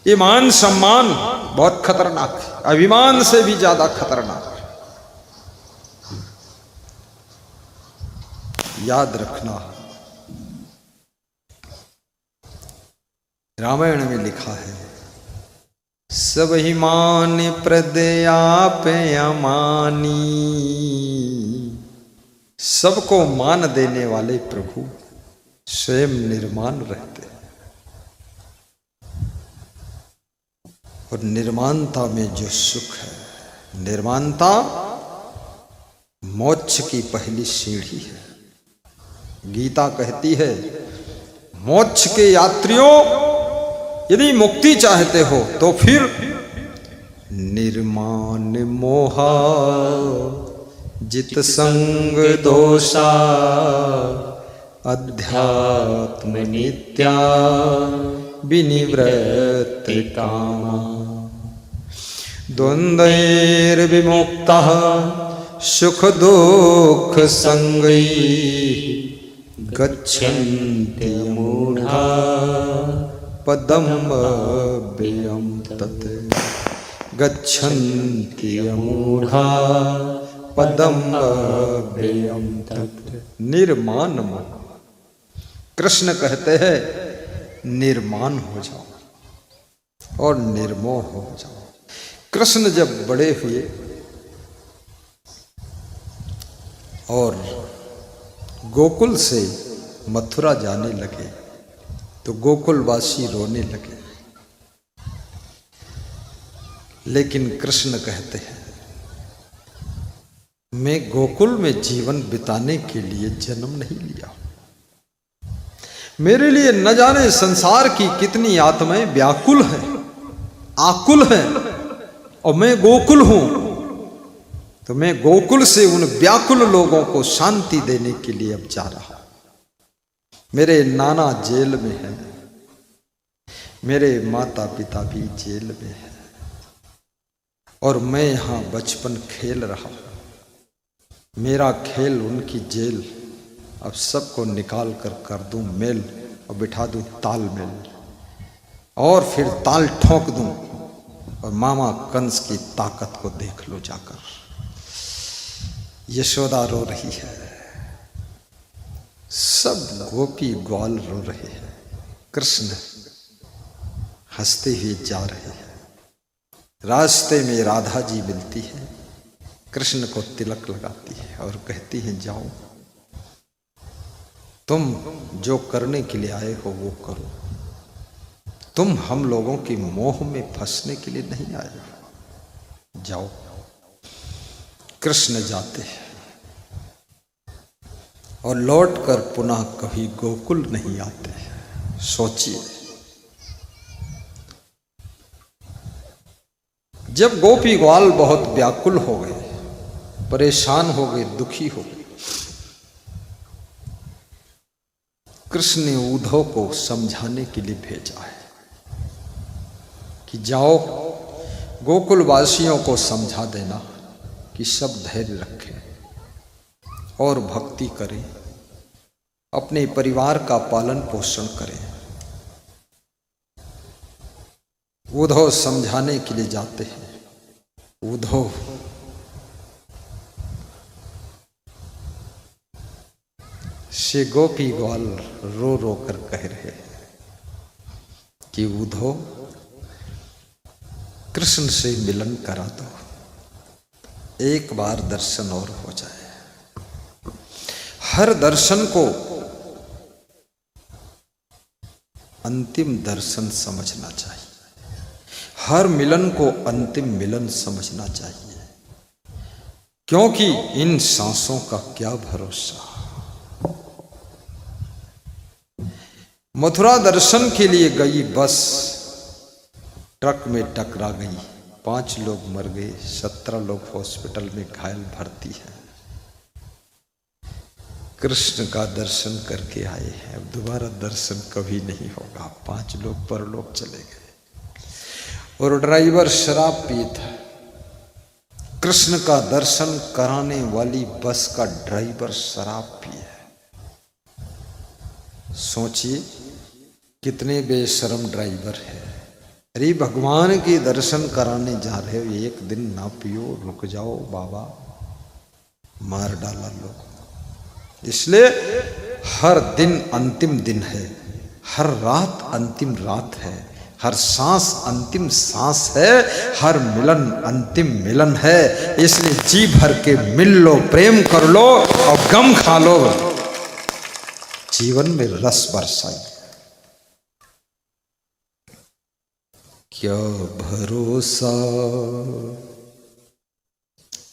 ये मान सम्मान बहुत खतरनाक है, अभिमान से भी ज्यादा खतरनाक है। याद रखना, रामायण में लिखा है, सब ही मान प्रदयाप अमानी। सबको मान देने वाले प्रभु स्वयं निर्माण रहते हैं, और निर्माणता में जो सुख है, निर्माणता मोक्ष की पहली सीढ़ी है। गीता कहती है, मोक्ष के यात्रियों, यदि मुक्ति चाहते हो तो फिर निर्माण मोहा जित संग दोषा अध्यात्म नित्या विनिवृत्त कामा द्वंद्वैर्विमुक्तः सुख दुख संगैः गच्छन्ति मूढ़ा पदम अव्ययम् तत्। गच्छन्ति मूढ़ा पदम अव्ययम् तत्। निर्माण मोह, कृष्ण कहते हैं निर्माण हो जाओ और निर्मोह हो जाओ। कृष्ण जब बड़े हुए और गोकुल से मथुरा जाने लगे तो गोकुलवासी रोने लगे, लेकिन कृष्ण कहते हैं, मैं गोकुल में जीवन बिताने के लिए जन्म नहीं लिया। मेरे लिए न जाने संसार की कितनी आत्माएं व्याकुल हैं, आकुल हैं, और मैं गोकुल हूं, तो मैं गोकुल से उन व्याकुल लोगों को शांति देने के लिए अब जा रहा हूं। मेरे नाना जेल में है, मेरे माता पिता भी जेल में है, और मैं यहां बचपन खेल रहा हूं। मेरा खेल उनकी जेल, अब सबको निकाल कर दूं मेल और बिठा दूं ताल मेल, और फिर ताल ठोक दूं, और मामा कंस की ताकत को देख लो जाकर। यशोदा रो रही है, सब गोपी ग्वाल रो रहे हैं, कृष्ण हंसते हुए जा रहे हैं। रास्ते में राधा जी मिलती है, कृष्ण को तिलक लगाती है और कहती है, जाओ तुम जो करने के लिए आए हो वो करो, तुम हम लोगों की मोह में फंसने के लिए नहीं आए हो, जाओ। कृष्ण जाते हैं और लौटकर पुनः कभी गोकुल नहीं आते। सोचिए, जब गोपी ग्वाल बहुत व्याकुल हो गए, परेशान हो गए, दुखी हो गए, कृष्ण ने उद्धव को समझाने के लिए भेजा है कि जाओ गोकुल वासियों को समझा देना कि सब धैर्य रखें और भक्ति करें, अपने परिवार का पालन पोषण करें। उद्धव समझाने के लिए जाते हैं। उद्धव से गोपी ग्वाल रो रो कर कह रहे हैं कि उद्धव कृष्ण से मिलन करा दो, एक बार दर्शन और हो जाए। हर दर्शन को अंतिम दर्शन समझना चाहिए, हर मिलन को अंतिम मिलन समझना चाहिए, क्योंकि इन सांसों का क्या भरोसा। मथुरा दर्शन के लिए गई बस ट्रक में टकरा गई, 5 लोग मर गए, 17 लोग हॉस्पिटल में घायल भर्ती हैं। कृष्ण का दर्शन करके आए हैं, अब दोबारा दर्शन कभी नहीं होगा। 5 लोग परलोक चले गए और ड्राइवर शराब पिए था। कृष्ण का दर्शन कराने वाली बस का ड्राइवर शराब पिए। सोचिए कितने बेशर्म ड्राइवर है, अरे भगवान के दर्शन कराने जा रहे हो, एक दिन ना पियो, रुक जाओ बाबा, मार डाला लोग। इसलिए हर दिन अंतिम दिन है, हर रात अंतिम रात है, हर सांस अंतिम सांस है, हर मिलन अंतिम मिलन है। इसलिए जी भर के मिल लो, प्रेम कर लो और गम खा लो, जीवन में रस बरसाई। क्या भरोसा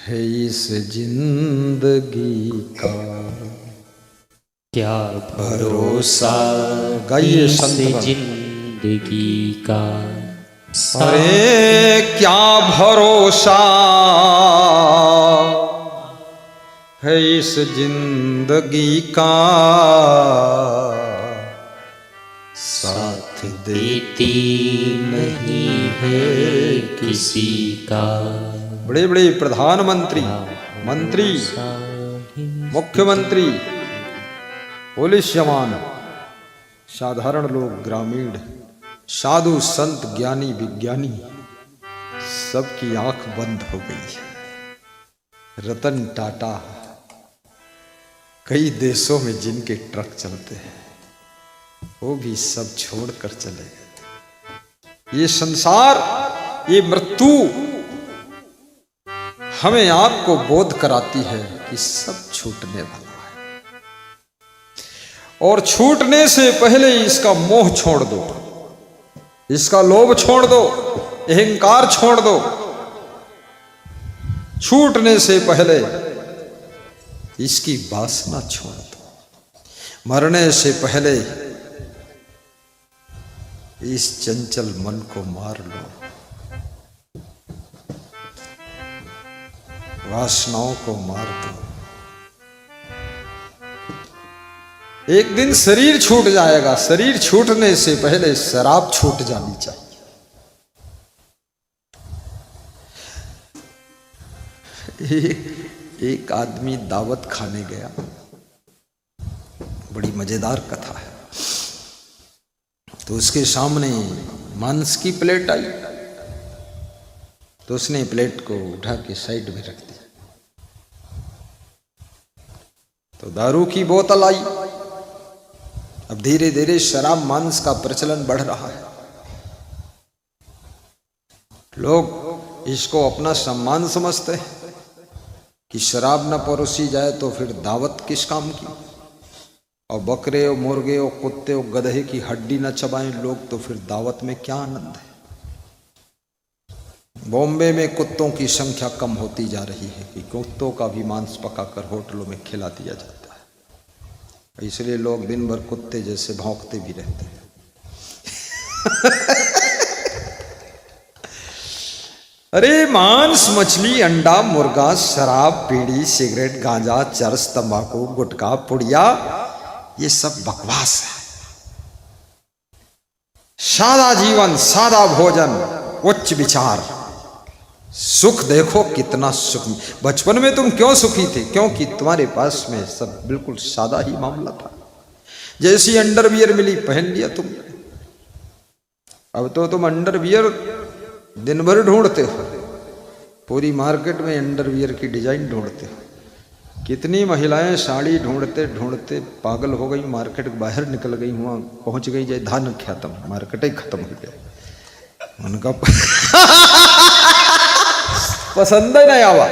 है इस जिंदगी का, क्या भरोसा गाइए इस संत जिंदगी का। अरे क्या भरोसा है इस जिंदगी का, साथ देती नहीं है किसी का। बड़े बड़े प्रधानमंत्री, मंत्री, मुख्यमंत्री, पुलिस जवान, साधारण लोग, ग्रामीण, साधु संत, ज्ञानी विज्ञानी, सबकी आंख बंद हो गई। रतन टाटा, कई देशों में जिनके ट्रक चलते हैं, वो भी सब छोड़कर चले गए। ये संसार, ये मृत्यु हमें आपको बोध कराती है कि सब छूटने वाला है, और छूटने से पहले इसका मोह छोड़ दो, इसका लोभ छोड़ दो, अहंकार छोड़ दो। छूटने से पहले इसकी वासना छोड़ दो। मरने से पहले इस चंचल मन को मार लो, वासनाओं को मार दो। एक दिन शरीर छूट जाएगा, शरीर छूटने से पहले शराब छूट जानी चाहिए। एक आदमी दावत खाने गया, बड़ी मजेदार कथा है। तो उसके सामने मांस की प्लेट आई, तो उसने प्लेट को उठा के साइड में रख दिया। तो दारू की बोतल आई। अब धीरे धीरे शराब मांस का प्रचलन बढ़ रहा है, लोग इसको अपना सम्मान समझते हैं कि शराब न परोसी जाए तो फिर दावत किस काम की, और बकरे और मुर्गे और कुत्ते और गधे की हड्डी न चबाएं लोग तो फिर दावत में क्या आनंद है। बॉम्बे में कुत्तों की संख्या कम होती जा रही है कि कुत्तों का भी मांस पकाकर होटलों में खिला दिया जाता है, इसलिए लोग दिन भर कुत्ते जैसे भौंकते भी रहते हैं। अरे मांस, मछली, अंडा, मुर्गा, शराब, बीड़ी, सिगरेट, गांजा, चरस, तंबाकू, गुटखा, पुड़िया, ये सब बकवास है। सादा जीवन, सादा भोजन, उच्च विचार, सुख देखो कितना सुख। बचपन में तुम क्यों सुखी थे? क्योंकि तुम्हारे पास में सब बिल्कुल सादा ही मामला था। जैसी अंडरवियर मिली पहन लिया तुम। अब तो तुम अंडरवियर दिन भर ढूंढते हो, पूरी मार्केट में अंडरवियर की डिजाइन ढूंढते हो। कितनी महिलाएं साड़ी ढूंढते ढूंढते पागल हो गई, मार्केट बाहर निकल गई, वहां पहुंच गई जय धान खत्म, मार्केट ही खत्म हो गया उनका। पसंद ही नहीं आवा।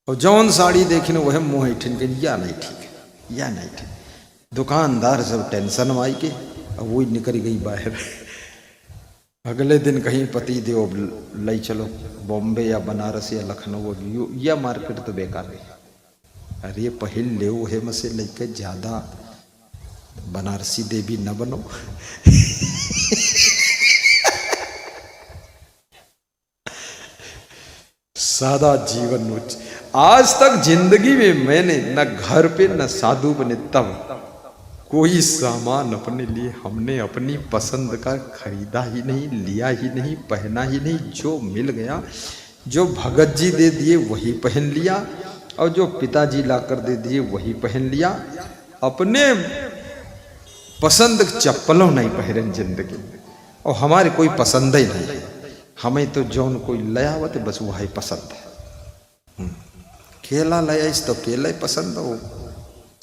और जौन साड़ी देखने वह मुंह ठिन के, या नहीं ठीक, या नहीं ठीक। दुकानदार सब टेंशन में आई के, अब वही निकल गई बाहर। अगले दिन कहीं पति देव ले चलो बॉम्बे या बनारस या लखनऊ, या मार्केट तो बेकार है। अरे पहिल ले है मसे लेके ज्यादा बनारसी देवी न बनो। सादा जीवन उच्च। आज तक जिंदगी में मैंने न घर पे न साधु बने तब कोई सामान अपने लिए हमने अपनी पसंद का खरीदा ही नहीं, लिया ही नहीं, पहना ही नहीं। जो मिल गया, जो भगत जी दे दिए वही पहन लिया, और जो पिताजी लाकर दे दिए वही पहन लिया। अपने पसंद चप्पलों नहीं पहरन जिंदगी में, और हमारे कोई पसंद ही नहीं, हमें तो जौन कोई लयावत बस वो है पसंद है। केला लया इस तो केला ही पसंद हो,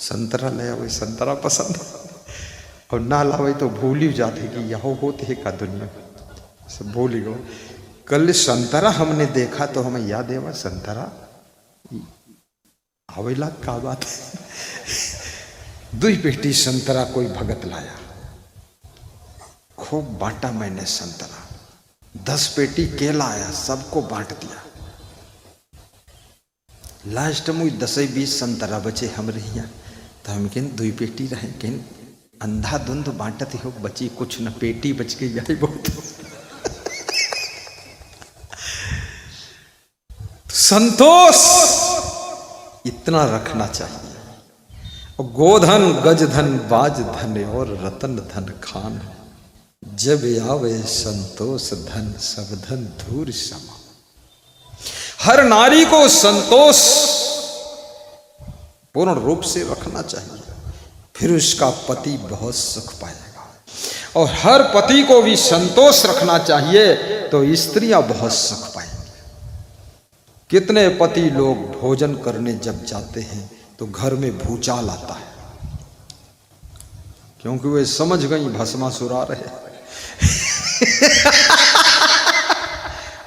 संतरा लया वही संतरा पसंद, और ना लावे तो भूल ही जाते कि यह होते है का दुनिया, सब भूल ही गो। कल संतरा हमने देखा तो हमें याद है वह संतरा आवेला का बात है। 2 पेटी संतरा कोई भगत लाया, खूब बांटा मैंने संतरा, 10 पेटी केला आया, सबको बांट दिया। लास्ट में 10-20 संतरा बचे हमरे यहाँ, तो हम कहन 2 पेटी रहे, कहन अंधाधुंध बांटत हो, बची कुछ न, पेटी बच गई जाए बहुत। संतोष इतना रखना चाहिए। और गोधन गजधन बाज धन और रतन धन खान, जब आवे संतोष धन सब धन धूर समा। हर नारी को संतोष पूर्ण रूप से रखना चाहिए, फिर उसका पति बहुत सुख पाएगा। और हर पति को भी संतोष रखना चाहिए, तो स्त्रियां बहुत सुख पाएंगी। कितने पति लोग भोजन करने जब जाते हैं तो घर में भूचाल आता है, क्योंकि वे समझ गई भस्मासुर आ रहे।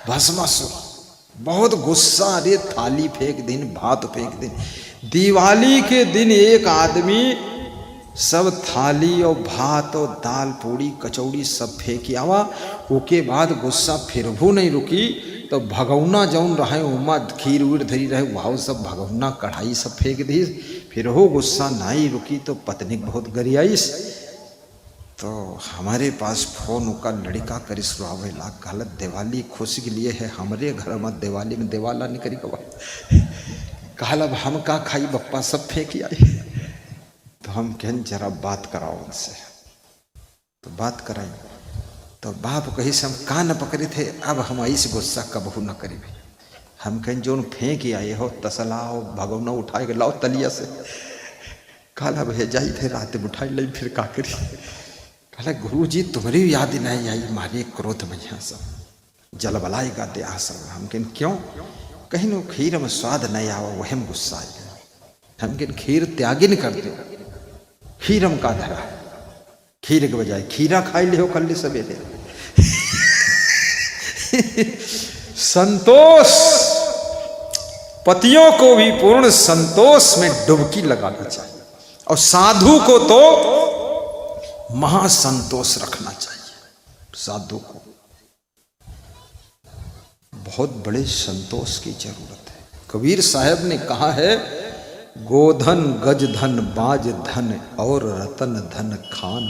भस्मासुर बहुत गुस्सा, अरे थाली फेंक दिन, भात फेंक दिन। दिवाली के दिन एक आदमी सब थाली और भात और दाल पूड़ी कचौड़ी सब फेंक आवा, उसके बाद गुस्सा फिर भी नहीं रुकी, तो भगौना जौन रहे उमा खीर उड़ धरी रहे वहाँ सब भगौना कढ़ाई सब फेंक दी। फिर हो गुस्सा नहीं रुकी तो पत्नी बहुत गरियाईस, तो हमारे पास फोन का लड़का करी सुहावेला, गलत दिवाली खुशी के लिए है, हमारे घर में दिवाली में दिवाला नहीं करी कबा। कहल अब हम का खाई, बप्पा सब फेंक आई। तो हम कहन जरा बात कराओ उनसे, तो बात कराई, तो बाप कही से हम कान पकड़े थे, अब हम ऐसे गुस्सा कबहू न करी। हम कहें जो फेंक आए हो तसला हो भगवना उठाए लाओ तलिया से। काला भेजाई थे रात में उठाई ली, फिर का करी। कहला गुरु जी तुम्हारी याद नहीं आई, मारे क्रोध में यहाँ सब जल बलाएगा दे आ सब। हम कहें क्यों? कहीं नो खीर में स्वाद नहीं आवा, वह में गुस्सा आई। हम कहें खीर त्यागी नहीं करते, खीर हम का धरा, खीर के बजाय खीरा खाई ले हो कल सवेरे। संतोष, पतियों को भी पूर्ण संतोष में डुबकी लगाना चाहिए, और साधु को तो महासंतोष रखना चाहिए। साधु को बहुत बड़े संतोष की जरूरत है। कबीर साहब ने कहा है, गोधन गज धन बाज धन और रतन धन खान,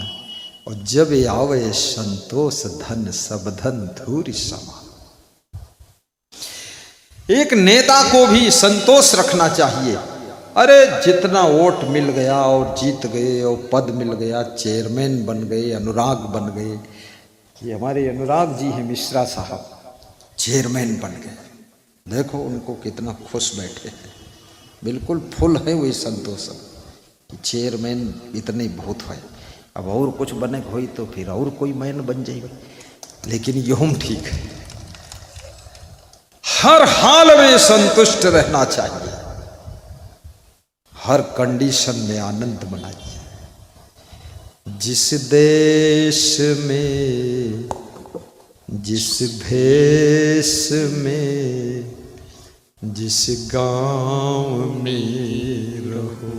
और जब आवे संतोष धन सब धन धूरी समा। एक नेता को भी संतोष रखना चाहिए। अरे जितना वोट मिल गया और जीत गए और पद मिल गया, चेयरमैन बन गए, अनुराग बन गए। ये हमारे अनुराग जी हैं मिश्रा साहब, चेयरमैन बन गए। देखो उनको कितना खुश बैठे हैं, बिल्कुल फुल है वही संतोष कि चेयरमैन इतने बहुत है। अब और कुछ बने हुई तो फिर और कोई मैन बन जाएगा, लेकिन यूं ठीक है। हर हाल में संतुष्ट रहना चाहिए, हर कंडीशन में आनंद मनाइए। जिस देश में जिस भेष में जिस गांव में रहो,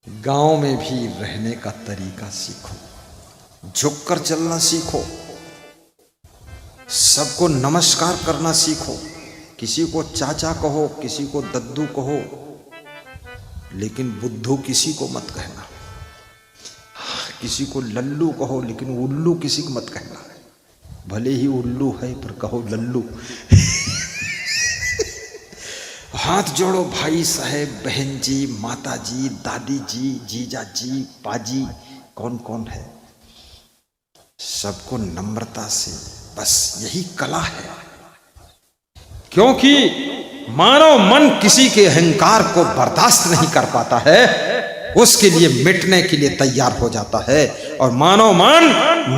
गांव में भी रहने का तरीका सीखो, झुककर चलना सीखो, सबको नमस्कार करना सीखो। किसी को चाचा कहो, किसी को दद्दू कहो, लेकिन बुद्धू किसी को मत कहना। किसी को लल्लू कहो, लेकिन उल्लू किसी को मत कहना। भले ही उल्लू है पर कहो लल्लू। हाथ जोड़ो भाई साहब, बहन जी, माता जी, दादी जी, जीजा जी, पाजी, कौन कौन है, सबको नम्रता से, बस यही कला है। क्योंकि मानव मन किसी के अहंकार को बर्दाश्त नहीं कर पाता है, उसके लिए मिटने के लिए तैयार हो जाता है। और मानव मन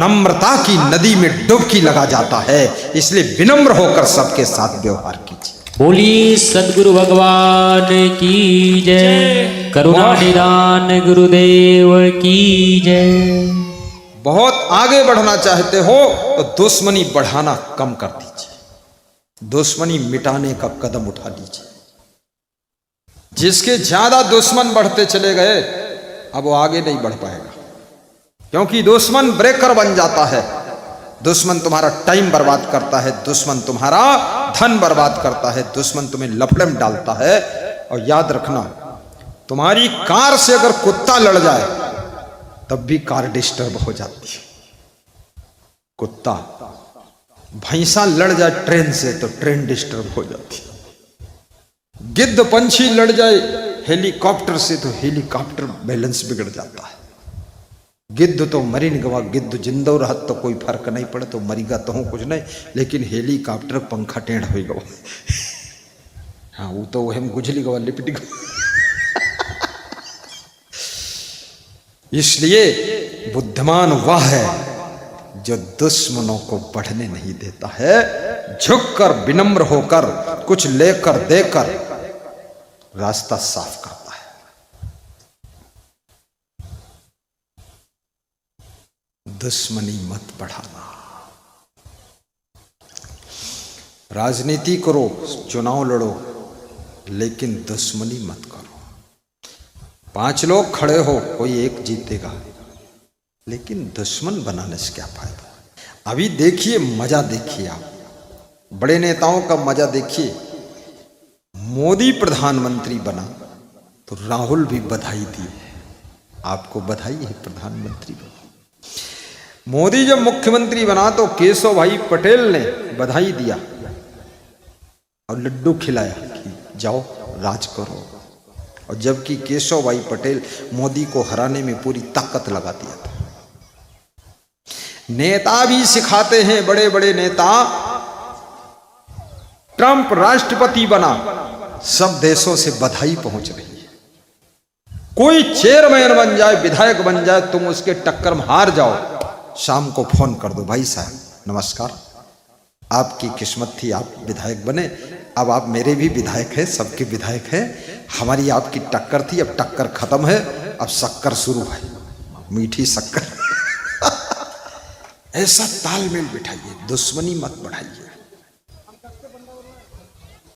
नम्रता की नदी में डुबकी लगा जाता है। इसलिए विनम्र होकर सबके साथ व्यवहार कीजिए। बोली सद्गुरु भगवान की जय, करुणा निदान गुरुदेव की जय। बहुत आगे बढ़ना चाहते हो तो दुश्मनी बढ़ाना कम कर दीजिए, दुश्मनी मिटाने का कदम उठा लीजिए। जिसके ज्यादा दुश्मन बढ़ते चले गए अब वो आगे नहीं बढ़ पाएगा, क्योंकि दुश्मन ब्रेकर बन जाता है। दुश्मन तुम्हारा टाइम बर्बाद करता है, दुश्मन तुम्हारा धन बर्बाद करता है, दुश्मन तुम्हें लफड़े में डालता है। और याद रखना, तुम्हारी कार से अगर कुत्ता लड़ जाए तब भी कार डिस्टर्ब हो जाती है। कुत्ता, भैंसा लड़ जाए ट्रेन से तो ट्रेन डिस्टर्ब हो जाती है। गिद्ध पंछी लड़ जाए हेलीकॉप्टर से तो हेलीकॉप्टर बैलेंस बिगड़ जाता है। गिद्ध तो मरी नहीं गवा, गिद्ध जिंदो रहत तो कोई फर्क नहीं पड़े, तो मरीगा तो हूँ कुछ नहीं, लेकिन हेलीकॉप्टर पंखा टेढ़ हो गवा। हाँ वो तो हम गुजली गवा लिपट गवा। इसलिए बुद्धिमान वह है जो दुश्मनों को बढ़ने नहीं देता है, झुककर विनम्र होकर कुछ लेकर देकर रास्ता साफ करता है। दुश्मनी मत बढ़ाना। राजनीति करो, चुनाव लड़ो, लेकिन दुश्मनी मत करो। 5 लोग खड़े हो, कोई एक जीतेगा, लेकिन दुश्मन बनाने से क्या फायदा। अभी देखिए, मजा देखिए, आप बड़े नेताओं का मजा देखिए। मोदी प्रधानमंत्री बना तो राहुल भी बधाई दिए, आपको बधाई है प्रधानमंत्री बना। मोदी जब मुख्यमंत्री बना तो केशव भाई पटेल ने बधाई दिया और लड्डू खिलाया कि जाओ राज करो। और जबकि केशव भाई पटेल मोदी को हराने में पूरी ताकत लगा दिया था। नेता भी सिखाते हैं, बड़े बड़े नेता। ट्रंप राष्ट्रपति बना, सब देशों से बधाई पहुंच रही है। कोई चेयरमैन बन जाए, विधायक बन जाए, तुम उसके टक्कर में हार जाओ, शाम को फोन कर दो, भाई साहब नमस्कार, आपकी किस्मत थी आप विधायक बने, अब आप मेरे भी विधायक हैं, सबके विधायक हैं। हमारी आपकी टक्कर थी, अब टक्कर खत्म है, अब शक्कर शुरू है, मीठी शक्कर। ऐसा तालमेल बिठाइए, दुश्मनी मत बढ़ाइए।